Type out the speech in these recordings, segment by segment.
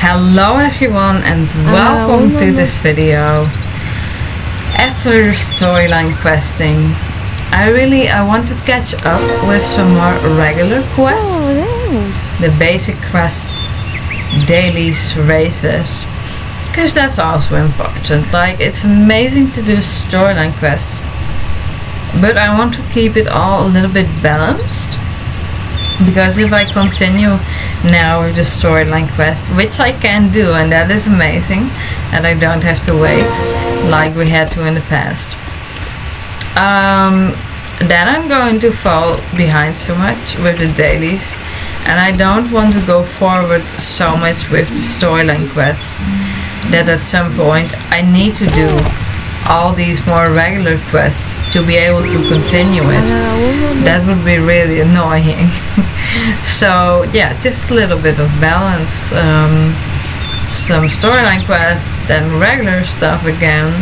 Hello everyone and welcome to this video. After storyline questing, I want to catch up with some more regular quests. The basic quests, dailies, races, because that's also important. Like, it's amazing to do storyline quests, but I want to keep it all a little bit balanced, because if I continue now with the storyline quest, which I can do, and that is amazing, and I don't have to wait like we had to in the past, then I'm going to fall behind so much with the dailies, and I don't want to go forward so much with the storyline quests that at some point I need to do all these more regular quests to be able to continue it. That would be really annoying. So yeah, just a little bit of balance. Some storyline quests, then regular stuff again.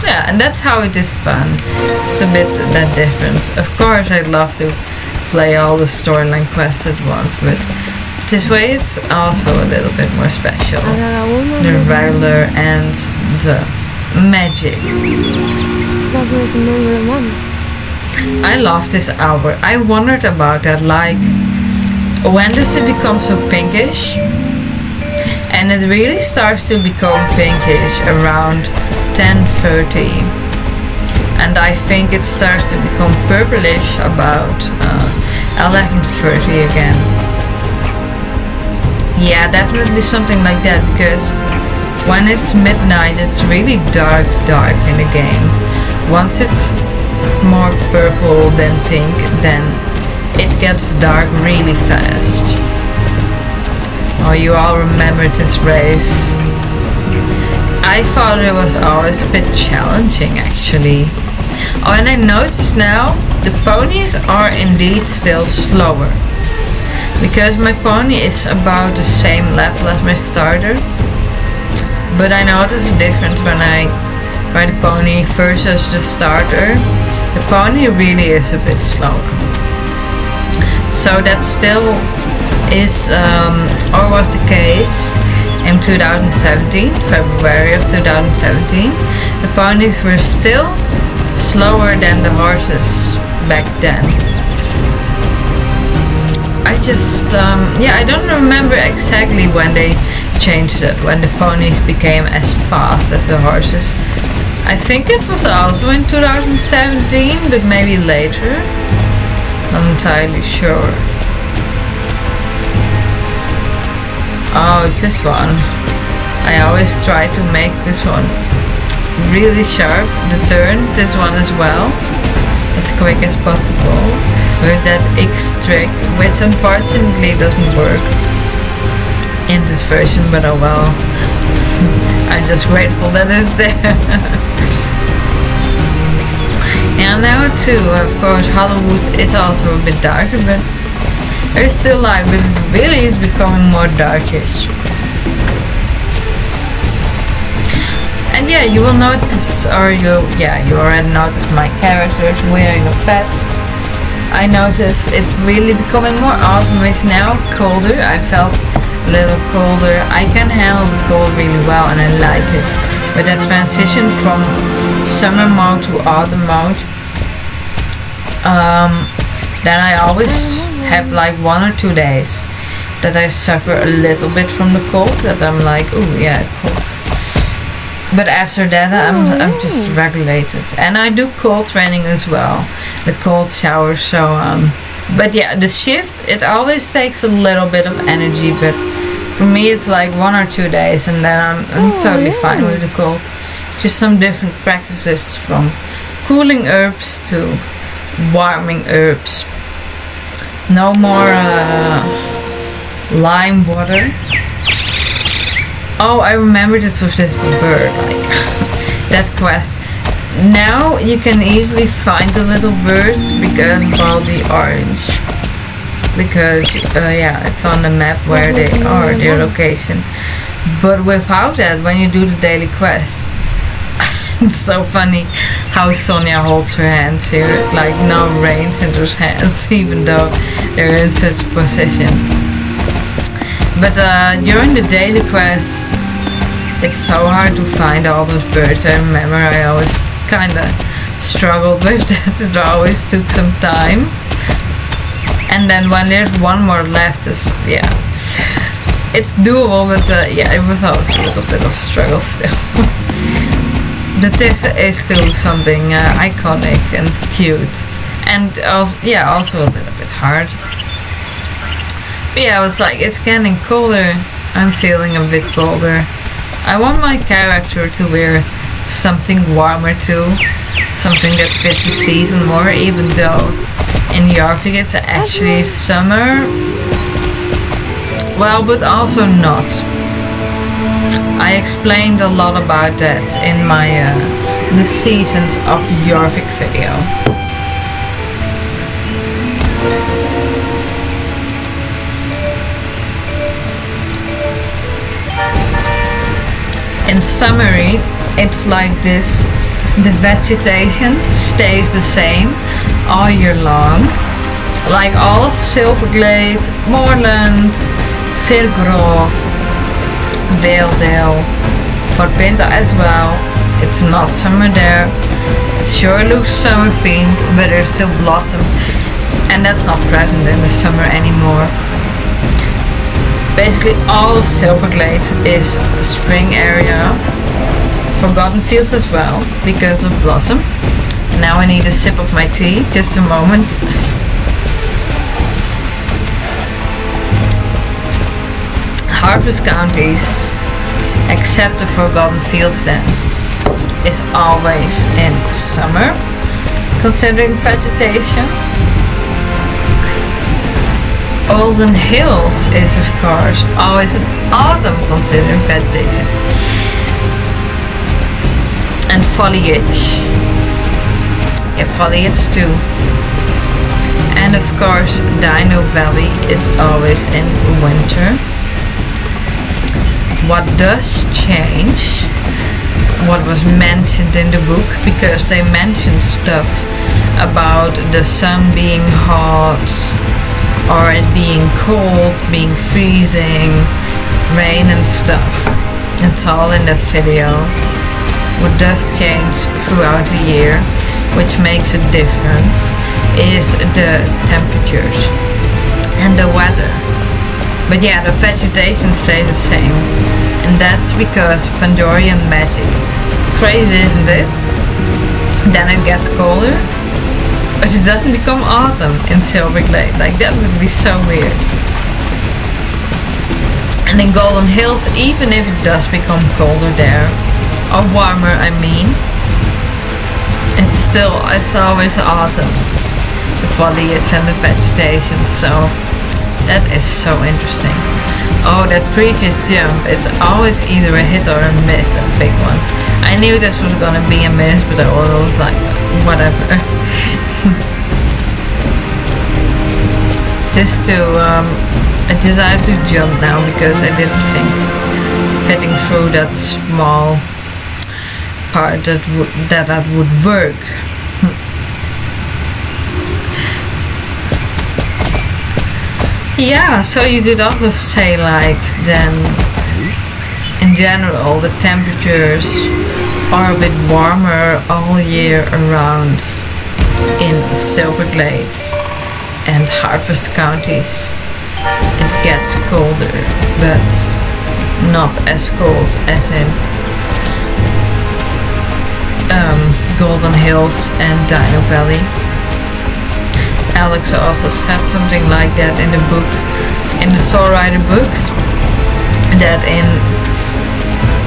Yeah, and that's how it is fun. It's a bit that different. Of course I'd love to play all the storyline quests at once, but this way it's also a little bit more special. The regular and the magic. I love this hour. I wondered about that, like, when does it become so pinkish? And it really starts to become pinkish around 10:30, and I think it starts to become purplish about 11:30 again. Yeah, definitely something like that, because when it's midnight it's really dark in the game. Once it's more purple than pink, then it gets dark really fast. Oh, you all remember this race. I thought it was always a bit challenging, actually. Oh, and I noticed now the ponies are indeed still slower, because my pony is about the same level as my starter, but I notice a difference when I ride the pony versus the starter. The pony really is a bit slower. So that still is or was the case in 2017, February of 2017. The ponies were still slower than the horses back then. I just I don't remember exactly when they changed it, when the ponies became as fast as the horses. I think it was also in 2017, but maybe later. Not entirely sure. Oh, this one. I always try to make this one really sharp, the turn, this one as well, as quick as possible, with that X trick, which unfortunately doesn't work in this version, but oh well. I'm just grateful that it's there. And now too, of course, Hollywood is also a bit darker, but there's still light, but it really is becoming more darkish. And yeah, you will notice, or you already noticed my characters wearing a vest. I noticed it's really becoming more autumn. It's now colder. I felt a little colder. I can handle the cold really well, and I like it. But that transition from summer mode to autumn mode, then I always have like 1 or 2 days that I suffer a little bit from the cold, that I'm like, oh yeah, cold. But after that I'm just regulated, and I do cold training as well, the cold shower. So but yeah, the shift, it always takes a little bit of energy, but for me it's like 1 or 2 days, and then I'm totally fine with the cold. Just some different practices, from cooling herbs to warming herbs. No more lime water. Oh, I remember this with this bird, like that quest. Now you can easily find the little birds because of all the orange. Because yeah, it's on the map where they are, their location. But without that, when you do the daily quest, it's so funny how Sonia holds her hands here, like no reins in those hands, even though they're in such a position. But during the daily quest, it's so hard to find all those birds. I remember I always kinda struggled with that. It always took some time. And then when there's one more left, it's doable, but yeah, it was always a little bit of struggle still. But this is still something iconic and cute, and also a little bit hard. But yeah, I was like, it's getting colder. I'm feeling a bit colder. I want my character to wear something warmer too, something that fits the season more, even though in Jorvik it's actually summer. Well, but also not. I explained a lot about that in my the Seasons of Jorvik video. In summary, it's like this. The vegetation stays the same all year long. Like all of Silverglade, Moorland, Firgrove, Valedale, Loretta as well. It's not summer there. It sure looks summer themed, but there's still blossom, and that's not present in the summer anymore. Basically all of Silverglade is a spring area. Forgotten Fields as well, because of blossom. And now I need a sip of my tea, just a moment. Harvest counties, except the Forgotten Fields then, is always in summer, considering vegetation. Olden Hills is of course always in autumn, considering vegetation. And foliage. Yeah, foliage too. And of course Dino Valley is always in winter. What does change, what was mentioned in the book, because they mentioned stuff about the sun being hot, or it being cold, being freezing, rain and stuff. It's all in that video. What does change throughout the year, which makes a difference, is the temperatures and the weather. But yeah, the vegetation stays the same, and that's because Pandorian magic. Crazy, isn't it? Then it gets colder, but it doesn't become autumn in Silverglade. Like, that would be so weird. And in Golden Hills, even if it does become colder there, or warmer I mean, it's always autumn. The foliage and the vegetation, so that is so interesting. Oh, that previous jump, it's always either a hit or a miss, that big one. I knew this was gonna be a miss, but I was like, whatever. I decided to jump now because I didn't think fitting through that small part that would work. Yeah, so you could also say, like, then in general the temperatures are a bit warmer all year around in Silverglade and Harvest counties. It gets colder, but not as cold as in Golden Hills and Dino Valley. Alex also said something like that in the book, in the Soul Rider books, that in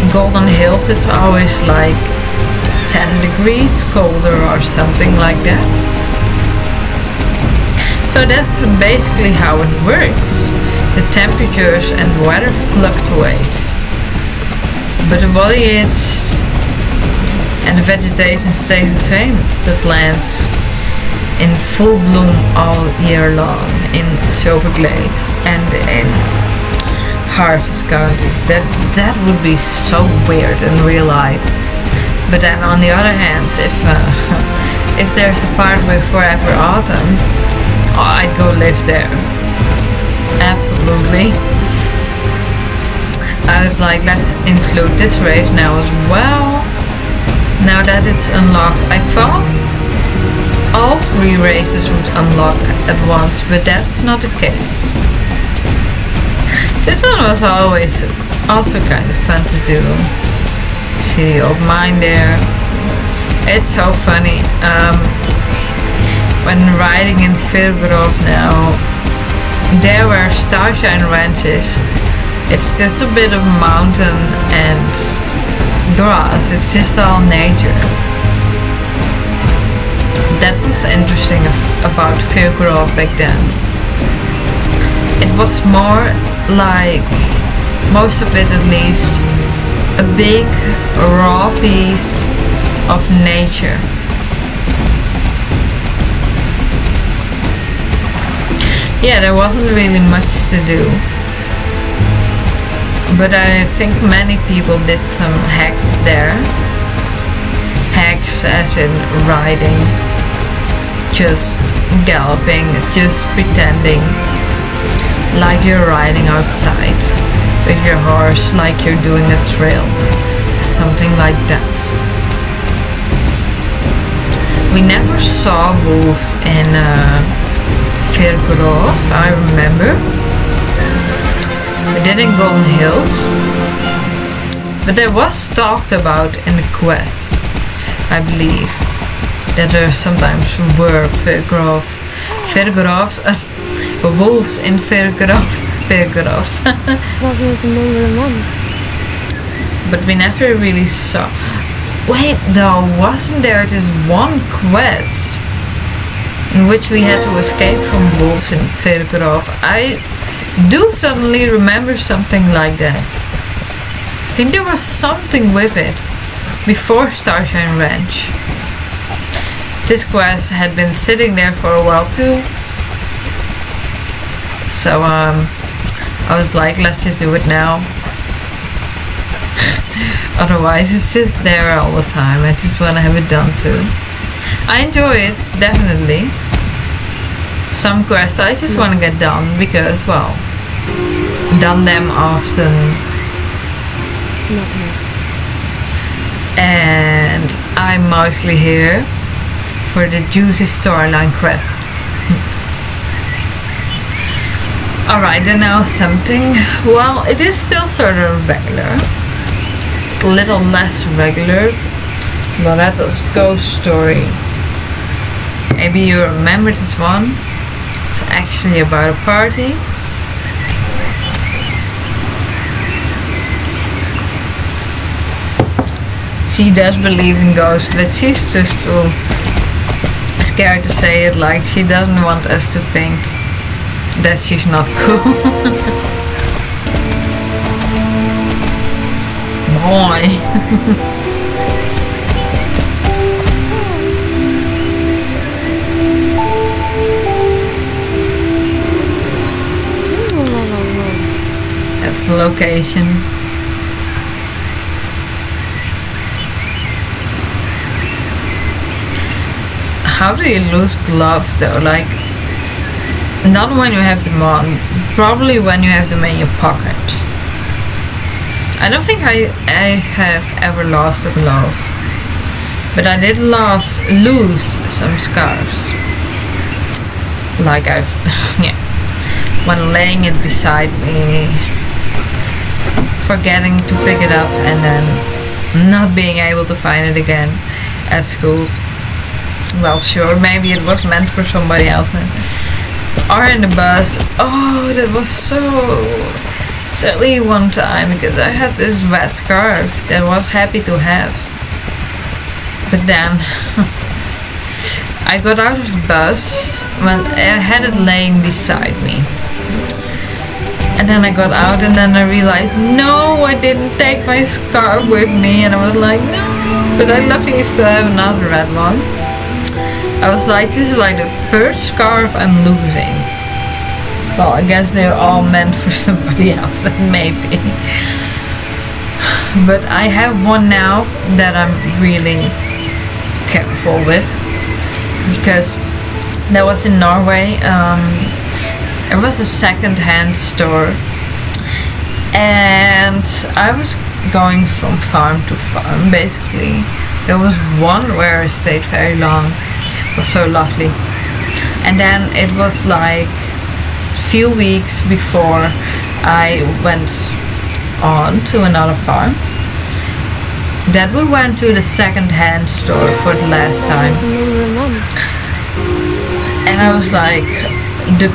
Golden Hills it's always like 10 degrees colder or something like that. So that's basically how it works. The temperatures and weather fluctuate, but the foliage and the vegetation stays the same. The plants in full bloom all year long in Silverglade and in Harvest County. That would be so weird in real life. But then on the other hand, if there's a part with forever autumn, I'd go live there. Absolutely. I was like, let's include this race now as well. Now that it's unlocked, I thought all 3 races would unlock at once, but that's not the case. This one was always also kind of fun to do. See the old mine there. It's so funny. When riding in Firgrove now, there where Starshine Ranch is, it's just a bit of mountain and grass. It's just all nature. That was interesting about Firgrove back then. It was more like, most of it at least, a big raw piece of nature. Yeah, there wasn't really much to do. But I think many people did some hacks there. Hacks as in riding, just galloping, just pretending like you're riding outside with your horse, like you're doing a trail. Something like that. We never saw wolves in Firgrove, I remember. We did in Golden Hills, but there was talked about in the quest, I believe, that there sometimes were Firgroves, wolves in Firgroves. But we never really saw. Wait, though, wasn't there this one quest in which we had to escape from wolves in Firgrove? I do suddenly remember something like that. I think there was something with it before Starshine Ranch. This quest had been sitting there for a while too. So I was like, let's just do it now. Otherwise it's just there all the time. I just want to have it done too. I enjoy it, definitely. Some quests I just want to get done because, well, done them often. And I'm mostly here for the juicy storyline quests. Alright, then now something. Well, it is still sort of regular. A little less regular. Loretta's ghost story. Maybe you remember this one. It's actually about a party. She does believe in ghosts, but she's just too scared to say it. Like, she doesn't want us to think that she's not cool. Boy. That's the location. How do you lose gloves though? Like, not when you have them on, probably when you have them in your pocket. I don't think I have ever lost a glove, but I did lose some scarves. Like I've, yeah, when laying it beside me, forgetting to pick it up and then not being able to find it again at school. Well, sure, maybe it was meant for somebody else. Or in the bus. Oh, that was so silly one time because I had this red scarf that I was happy to have. But then I got out of the bus when I had it laying beside me. And then I got out and then I realized, no, I didn't take my scarf with me. And I was like, no. But I luckily still have another red one. I was like, this is like the third scarf I'm losing. Well, I guess they're all meant for somebody else, then maybe. But I have one now that I'm really careful with. Because that was in Norway. It was a second-hand store. And I was going from farm to farm basically. There was one where I stayed very long. It was so lovely. And then it was like a few weeks before I went on to another farm that we went to the second-hand store for the last time. And I was like, the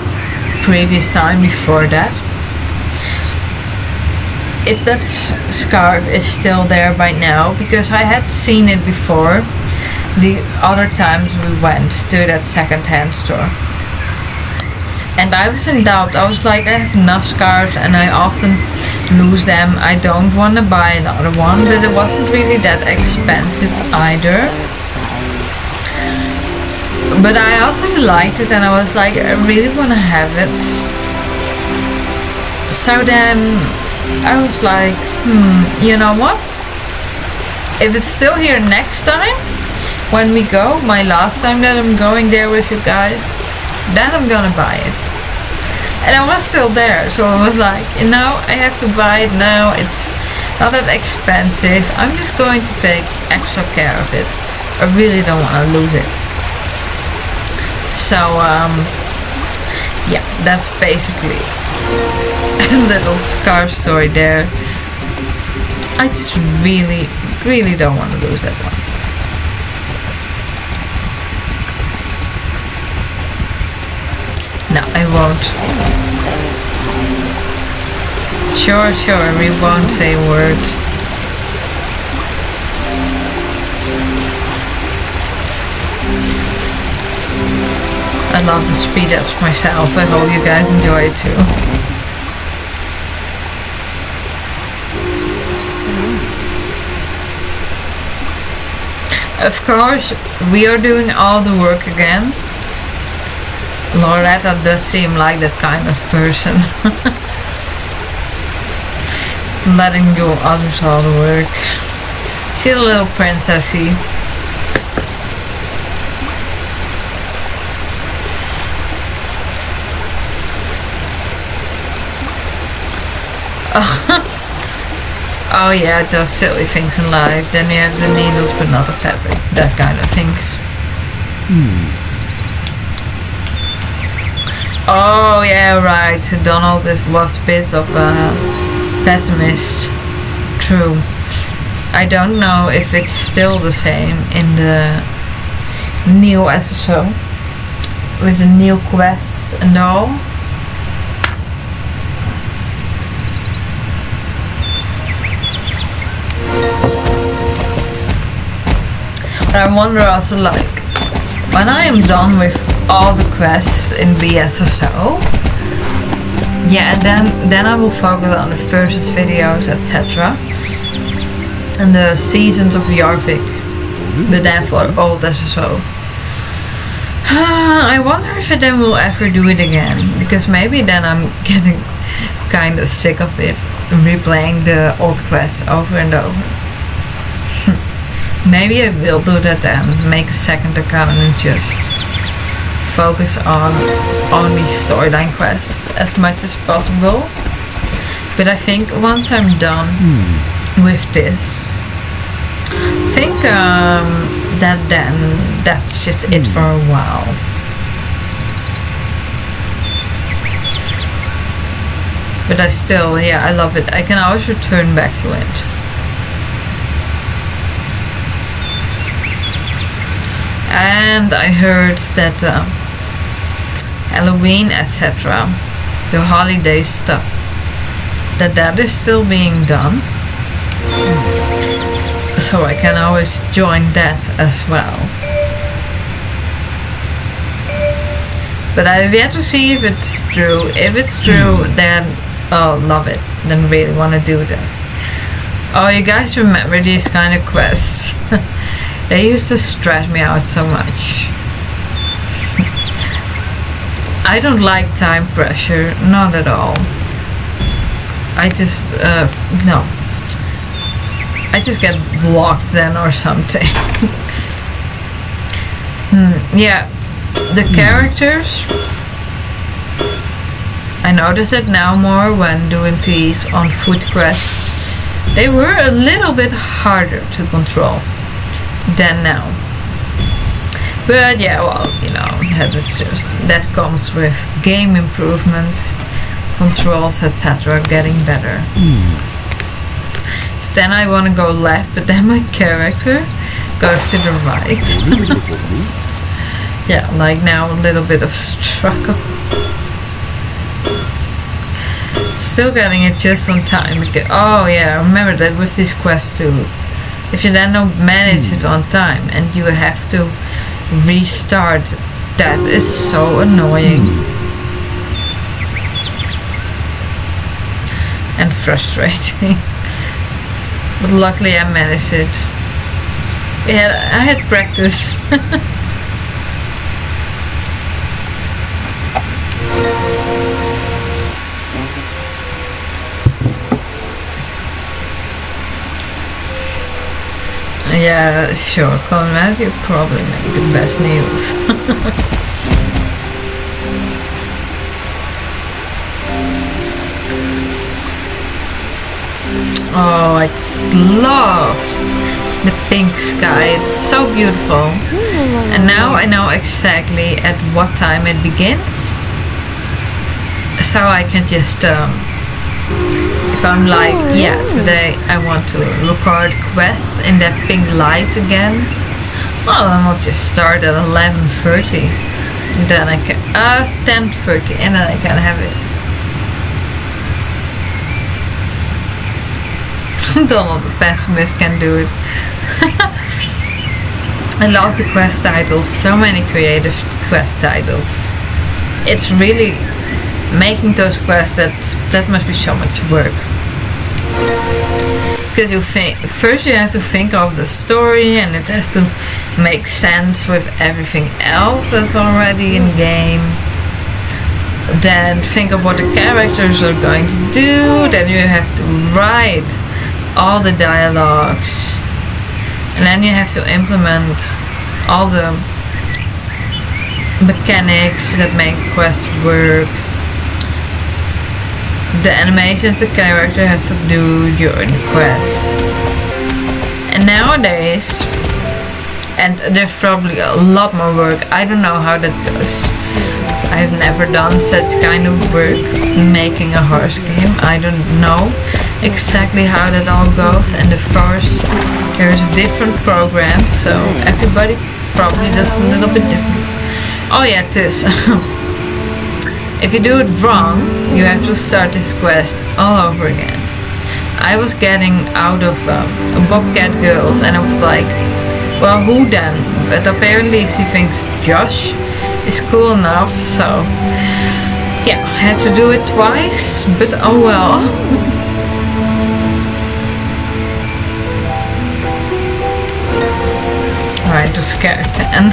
previous time before that, if that scarf is still there by now, because I had seen it before the other times we went to that second-hand store. And I was in doubt. I was like, I have enough scarves and I often lose them. I don't want to buy another one, but it wasn't really that expensive either. But I also liked it and I was like, I really want to have it. So then I was like, you know what? If it's still here next time, when we go, my last time that I'm going there with you guys, then I'm gonna buy it. And I was still there, so I was like, you know, I have to buy it now. It's not that expensive. I'm just going to take extra care of it. I really don't want to lose it. So, yeah, that's basically a little scarf story there. I just really, really don't want to lose that one. No, I won't. Sure, we won't say a word. I love the speed ups myself. I hope you guys enjoy it too. Of course, we are doing all the work again. Loretta does seem like that kind of person. Letting do others all the work. She's a little princessy. Oh yeah, those silly things in life. Then you have the needles but not the fabric. That kind of things. Oh yeah, right. Donald was a bit of a pessimist. True. I don't know if it's still the same in the new SSO with the new quests and all. But I wonder also, like, when I am done with all the quests in BSSO, yeah, and then I will focus on the versus videos, etc. And the seasons of Yarvik, but then for old SSO. I wonder if I then will ever do it again, because maybe then I'm getting kind of sick of it, replaying the old quests over and over. Maybe I will do that then, make a second account and just focus on only storyline quests as much as possible. But I think once I'm done with this, I think that's just it for a while. But I still, yeah, I love it. I can always return back to it. And I heard that Halloween, etc., the holiday stuff, that is still being done. So I can always join that as well. But I've yet to see if it's true. If it's true, then oh, love it. Then really want to do that. Oh, you guys remember these kind of quests? They used to stress me out so much. I don't like time pressure, not at all. I just, no. I just get blocked then or something. Yeah, the characters, I notice it now more when doing these on foot quests. They were a little bit harder to control than now. But yeah, well, you know, that comes with game improvement, controls, etc. getting better. So then I want to go left, but then my character goes to the right. Yeah, like now a little bit of struggle. Still getting it just on time. Oh yeah, remember that with this quest too. If you then don't manage it on time and you have to restart, that is so annoying. And frustrating. But luckily I managed it. Yeah, I had practice. Yeah, sure, Conrad, you probably make the best meals. Oh, I love the pink sky, it's so beautiful. And now I know exactly at what time it begins. So I can just, if I'm like, yeah, today I want to record quests in that pink light again, well, then I'll just start at 11:30. And then I can, 10:30, and then I can have it. Donald the pessimist can do it. I love the quest titles, so many creative quest titles. It's really making those quests, that must be so much work. Because first you have to think of the story and it has to make sense with everything else that's already in game. Then think of what the characters are going to do, then you have to write all the dialogues, and then you have to implement all the mechanics that make quests work, the animations the character has to do during the quest. And nowadays, and there's probably a lot more work, I don't know how that goes. I've never done such kind of work making a horse game. I don't know exactly how that all goes, and of course there's different programs, so everybody probably does a little bit different. Oh yeah, this. If you do it wrong, you have to start this quest all over again. I was getting out of Bobcat Girls and I was like, well, who then? But apparently she thinks Josh is cool enough, so yeah, I had to do it twice, but oh well. Alright, to scare 10.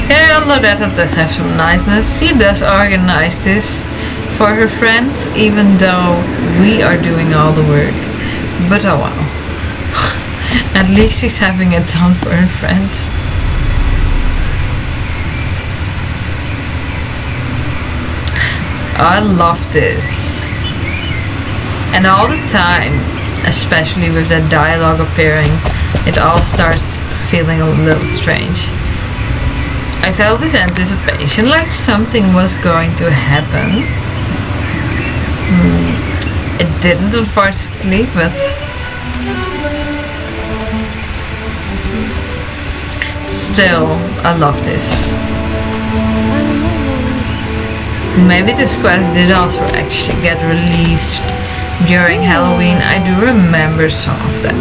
Yeah, Loretta does have some niceness. She does organize this for her friends, even though we are doing all the work. But oh well. At least she's having it done for her friends. I love this. And all the time, especially with that dialogue appearing, it all starts feeling a little strange. I felt this anticipation, like something was going to happen. It didn't, unfortunately, but still, I love this. Maybe this quest did also actually get released during Halloween. I do remember some of that.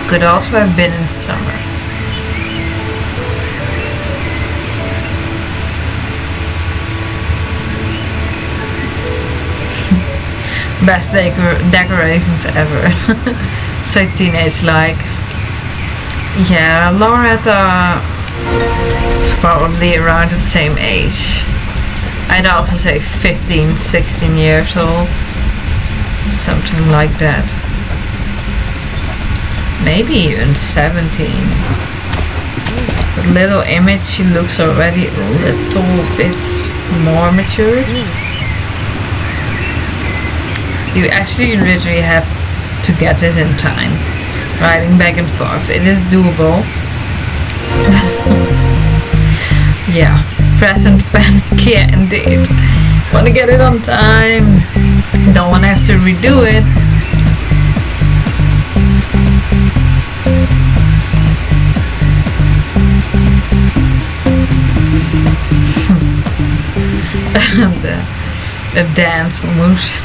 Could also have been in summer. Best decorations ever. So teenage like. Yeah, Loretta is probably around the same age. I'd also say 15, 16 years old. Something like that. Maybe even 17. But little image, she looks already a little bit more mature. You actually literally have to get it in time. Riding back and forth. It is doable. Yeah. Present panic. Yeah, indeed. Want to get it on time. Don't want to have to redo it. the dance moves.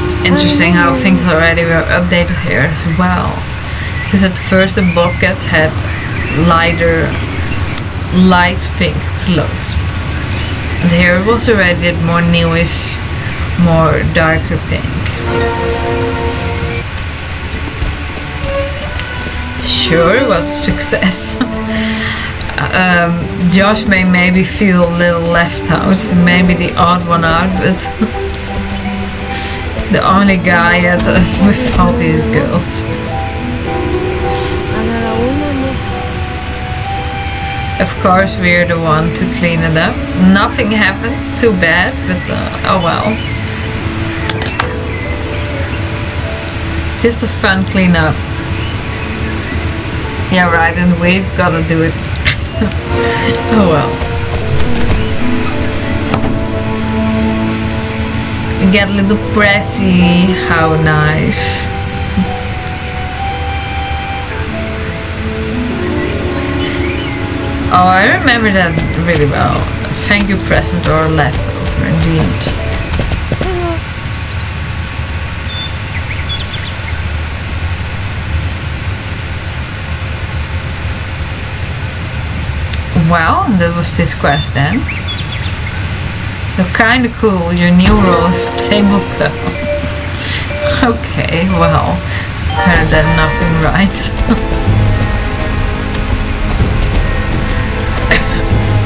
It's interesting how things already were updated here as well. Because at first the Bobcats had light pink clothes. And here it was already more newish, more darker pink. Sure, it was a success. Josh may maybe feel a little left out, maybe the odd one out, but the only guy with all these girls. Of course, we're the one to clean it up. Nothing happened, too bad, but oh well. Just a fun cleanup. Yeah, right, and we've got to do it. Oh well. We get a little pressy. How nice. Oh, I remember that really well. Thank you, present or leftover, indeed. Well, that was this quest then. So kinda cool, your new role is table girl. Okay, well, it's better than nothing, right?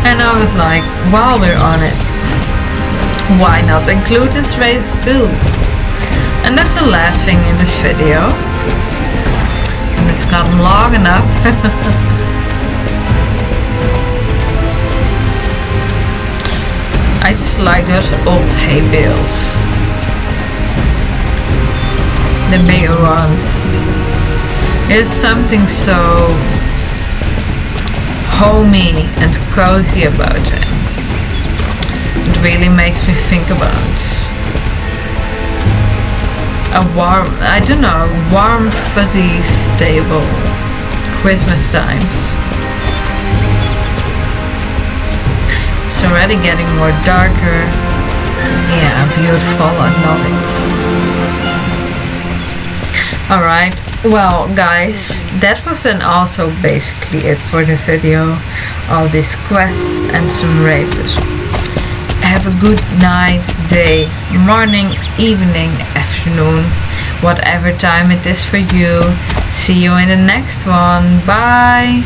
And I was like, while we're on it, why not include this race too? And that's the last thing in this video. And it's gotten long enough. I just like those old hay bales. The bigger ones. There's something so homey and cozy about them. It really makes me think about a warm, I don't know, warm, fuzzy stable. Christmas times. It's already getting more darker. Yeah, beautiful, I love it. Alright, well guys, that was then also basically it for the video. All these quests and some races. Have a good night, day, morning, evening, afternoon, whatever time it is for you. See you in the next one. Bye!